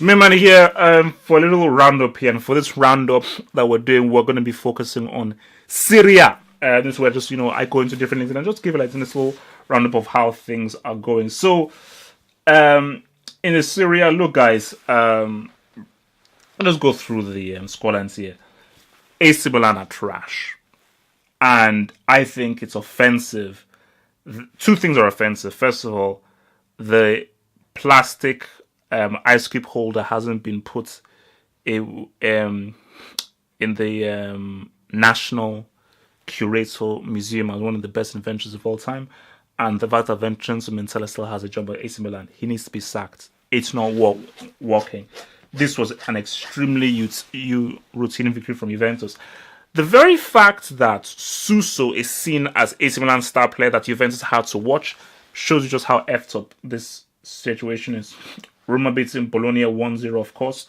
Man here for a little roundup here, and for this roundup that we're doing, we're going to be focusing on Serie. This is where just I go into different things and I just give it like this little roundup of how things are going. So, in the Serie, look guys, let's go through the scorelines here. AC Milan are trash, and I think it's offensive. Two things are offensive. First of all, the plastic ice cream holder hasn't been put in the National Curator Museum as one of the best inventions of all time. And the fact that Vincenzo Montella still has a job at AC Milan, he needs to be sacked. It's not working. This was an extremely routine victory from Juventus. The very fact that Suso is seen as AC Milan's star player that Juventus had to watch shows you just how effed up this situation is. Roma beating Bologna 1-0, of course.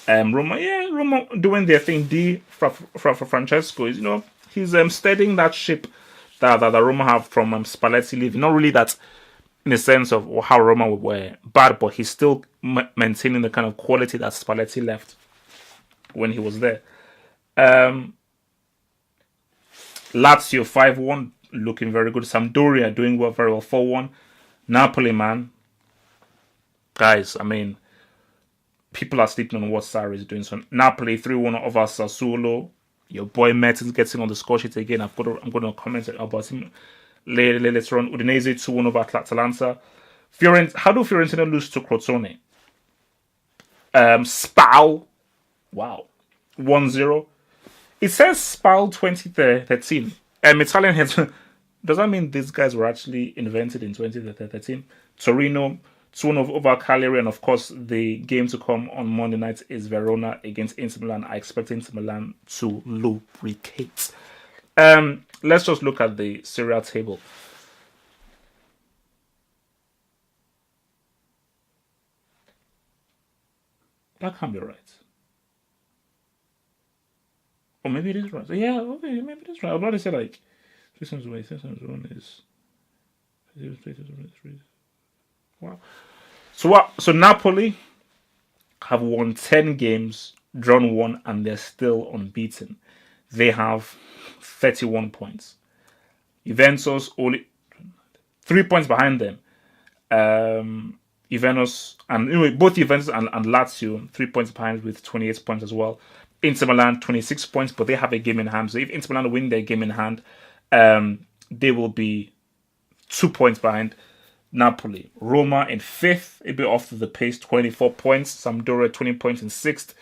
Roma doing their thing. For Francesco is, he's steadying that ship that Roma have from Spalletti leaving. Not really that in the sense of how Roma were bad, but he's still maintaining the kind of quality that Spalletti left when he was there. Lazio 5-1, looking very good. Sampdoria doing very well, 4-1. Napoli, man. Guys, I mean, people are sleeping on what Sarri is doing. So Napoli 3-1 over Sassuolo. Your boy Mertens getting on the score sheet again. I'm going to comment about him later on. Udinese 2-1 over Atalanta. How do Fiorentina lose to Crotone? Spal. Wow. 1-0. It says Spal 2013. Italian heads. Does that mean these guys were actually invented in 2013? Torino 2-1 over Cagliari, and of course the game to come on Monday night is Verona against Inter Milan. I expect Inter Milan to lubricate. Let's just look at the Serie A table. That can't be right. Or maybe it is right. Yeah, okay, maybe it is right. I was about to say like 3 times away, 3 times 1 is. Wow. So Napoli have won 10 games, drawn 1, and they're still unbeaten. They have 31 points. Juventus only 3 points behind them. Juventus and anyway, both Juventus and Lazio 3 points behind with 28 points as well. Inter Milan 26 points, but they have a game in hand. So if Inter Milan win their game in hand, they will be 2 points behind Napoli. Roma in 5th, a bit off to the pace, 24 points. Sampdoria 20 points in 6th.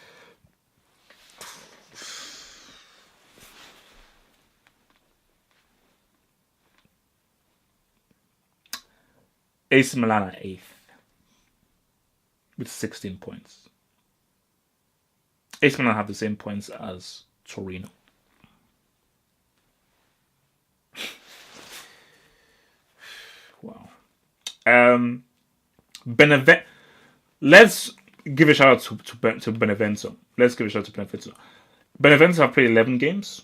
AC Milan are 8th with 16 points. AC Milan have the same points as Torino. Wow. Let's give a shout out to Benevento. Benevento have played 11 games.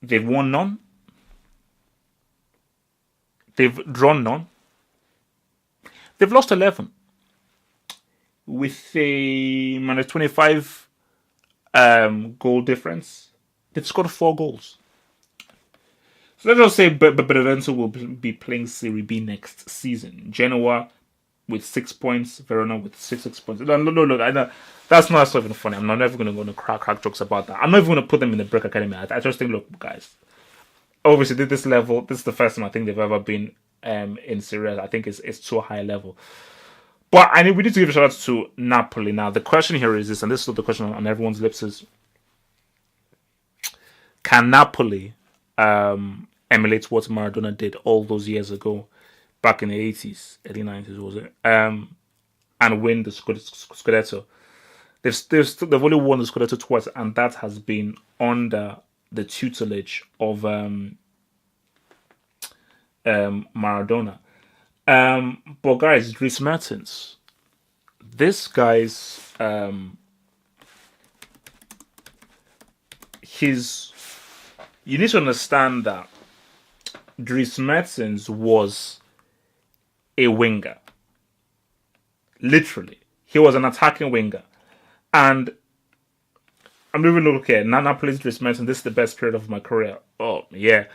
They've won none. They've drawn none. They've lost 11. With a minus 25 goal difference. They've scored 4 goals. So let's just say Benevento will be playing Serie B next season. Genoa with 6 points, Verona with 6 points. No, that's not even funny. I'm never going to crack jokes about that. I'm not even going to put them in the Brick Academy. I just think, look, guys, obviously, this level, this is the first time I think they've ever been in Serie A. I think it's to a high level. But we need to give a shout out to Napoli. Now, the question here is this, and this is the question on everyone's lips is, can Napoli emulate what Maradona did all those years ago, back in the 80s, early 90s, was it? And win the Scudetto. They've only won the Scudetto twice, and that has been under the tutelage of Maradona. But guys, Dries Mertens, this guy's you need to understand that Dries Mertens was a winger. Literally. He was an attacking winger. And I'm even looking at Napoli's Dries Mertens. This is the best period of my career. Oh, yeah.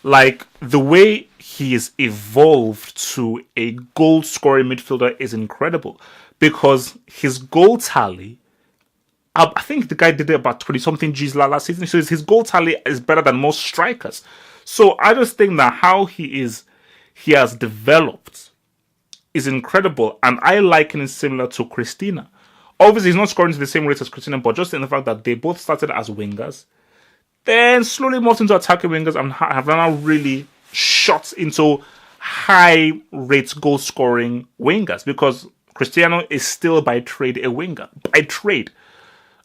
Like, the way he is evolved to a goal scoring midfielder is incredible. Because his goal tally, I think the guy did it about 20 something G's last season. So his goal tally is better than most strikers. So I just think that how he has developed is incredible. And I liken it similar to Christina. Obviously, he's not scoring to the same rate as Christina, but just in the fact that they both started as wingers, then slowly moved into attacking wingers and have now really shot into high rate goal scoring wingers, because Cristiano is still by trade a winger. By trade.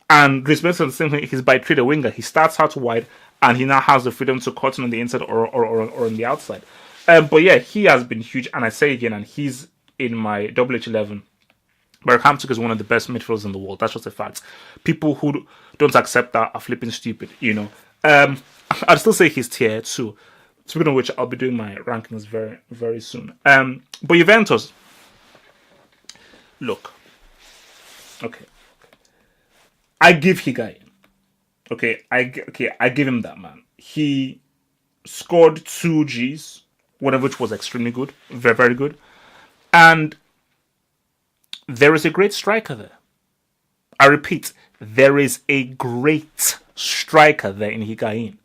And Dries Mertens, the same thing, he's by trade a winger. He starts out wide and he now has the freedom to cut in on the inside or on the outside. But yeah, he has been huge, and I say again, and he's in my WH11. Bergkamp is one of the best midfielders in the world. That's just a fact. People who don't accept that are flipping stupid, you know. I'd still say he's tier 2. Speaking of which, I'll be doing my rankings very, very soon. But Juventus, look, okay, I give Higuain. Okay, I give him that, man. He scored 2 Gs, one of which was extremely good, very, very good, and there is a great striker there. I repeat, there is a great striker there in Higuain.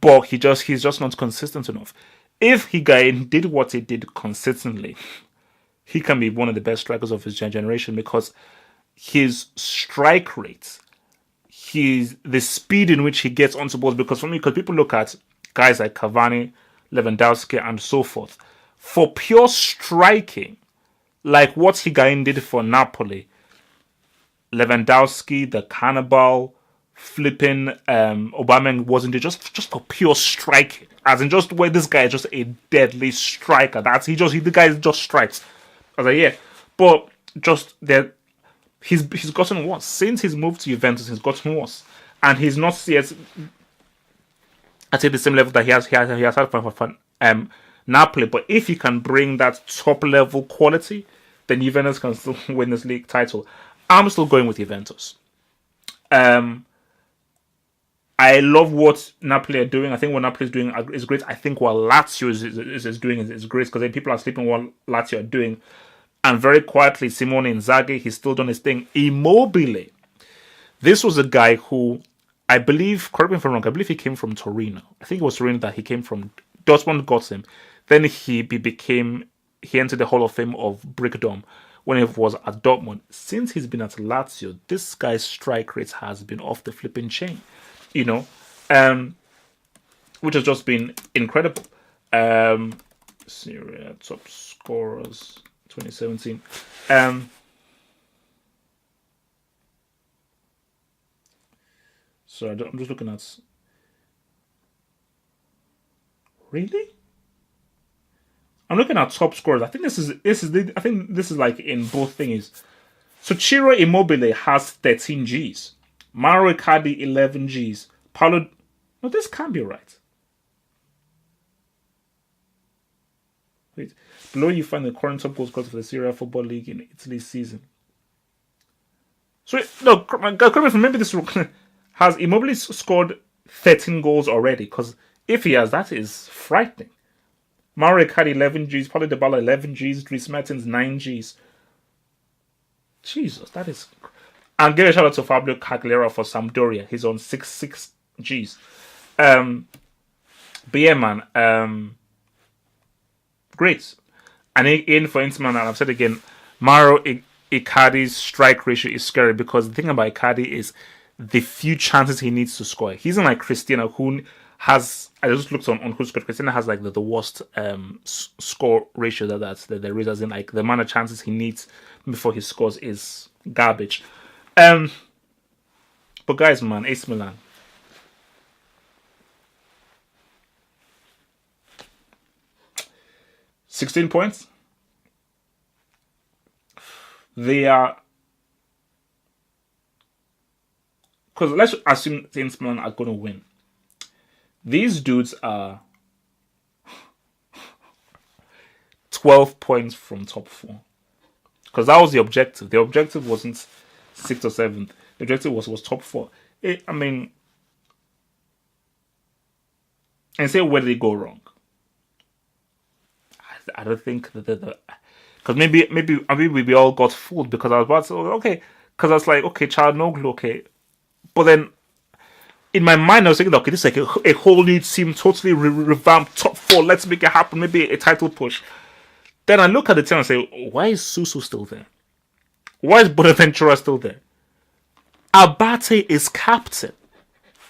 But he's just not consistent enough. If Higuain did what he did consistently, he can be one of the best strikers of his generation, because his strike rate, the speed in which he gets onto balls, because people look at guys like Cavani, Lewandowski, and so forth. For pure striking, like what Higuain did for Napoli, Lewandowski, the Cannibal, flipping Aubameyang wasn't it just for pure striking, as in just where this guy is just a deadly striker. The guy just strikes. I was like, yeah, but just that he's gotten worse since he's moved to Juventus. He's gotten worse, and he's not yet at the same level that he has had for Napoli. But if he can bring that top level quality, then Juventus can still win this league title. I'm still going with Juventus. I love what Napoli are doing. I think what Napoli is doing is great. I think what Lazio is doing is great, because then people are sleeping what Lazio are doing. And very quietly, Simone Inzaghi, he's still done his thing. Immobile. This was a guy who, I believe, correct me if I'm wrong, I believe he came from Torino. I think it was Torino that he came from. Dortmund got him. Then he entered the Hall of Fame of Brickdom when he was at Dortmund. Since he's been at Lazio, this guy's strike rate has been off the flipping chain, you know, which has just been incredible. Serie top scorers 2017. So I'm just looking at. Really? I'm looking at top scorers. I think this is like in both things. So Ciro Immobile has 13 Gs. Mauro Icardi 11 Gs. Paulo. No, this can't be right. Wait. Below you find the current top goal scorers for the Serie Football League in Italy season. So no, correct me if maybe this has Immobile scored 13 goals already? Because if he has, that is frightening. Mauro Icardi 11 Gs, Paulo Dybala 11 Gs, Dries Mertens 9 Gs. Jesus, that is. And give a shout out to Fabio Cagliera for Sampdoria. He's on 6 Gs. But yeah, man. Great. And in for Inter, and I've said again, Mauro Icardi's strike ratio is scary, because the thing about Icardi is the few chances he needs to score. He's not like Cristiano, who has, I just looked on who scored. Cristiano has like the worst score ratio that there is, as in like the amount of chances he needs before he scores is garbage. But guys, man, AC Milan. $16 points. They are, because let's assume the AC Milan are going to win. These dudes are 12 points from top 4. because that was the objective. The objective wasn't 6th or 7th. The objective was top 4. I mean, and say where did it go wrong? I don't think that because maybe we all got fooled because I was about to say, okay, because I was like, okay, Çalhanoğlu, okay, but then in my mind I was thinking, okay, this is like a whole new team, totally revamped, top 4, let's make it happen, maybe a title push. Then I look at the team and say, why is Suso still there? Why is Bonaventura still there? Abate is captain.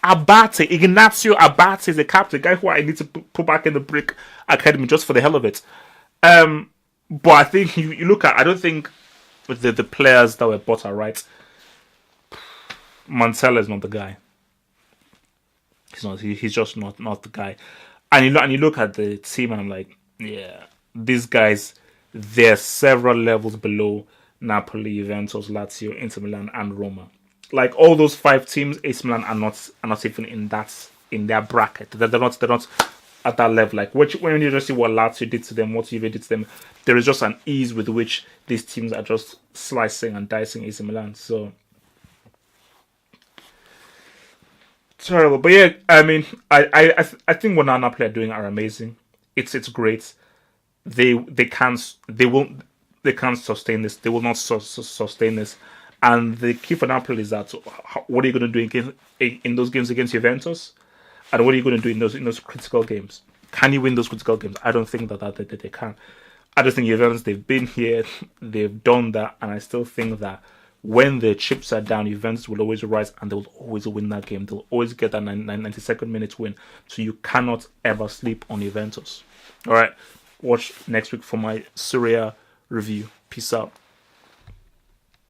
Ignacio Abate is the captain, guy who I need to put back in the Brick Academy just for the hell of it. But I think you look at, I don't think the players that were bought are right. Mancella is not the guy. He's not. He's just not the guy. And you look at the team, and I'm like, yeah, these guys, they're several levels below Napoli, Juventus, Lazio, Inter Milan, and Roma. Like all those 5 teams, AC Milan are not even in their bracket. They're not at that level. Like when you just see what Lazio did to them, what Juve did to them, there is just an ease with which these teams are just slicing and dicing AC Milan. So terrible. But yeah, I mean, I think what Napoli are doing are amazing. It's great. They can't sustain this. They will not sustain this. And the key for Napoli is that what are you going to do in those games against Juventus, and what are you going to do in those critical games? Can you win those critical games? I don't think that they can. I just think Juventus, they've been here, they've done that, and I still think that when the chips are down, Juventus will always rise and they will always win that game. They'll always get that 92nd minute win. So you cannot ever sleep on Juventus. All right, watch next week for my Serie review. Peace out.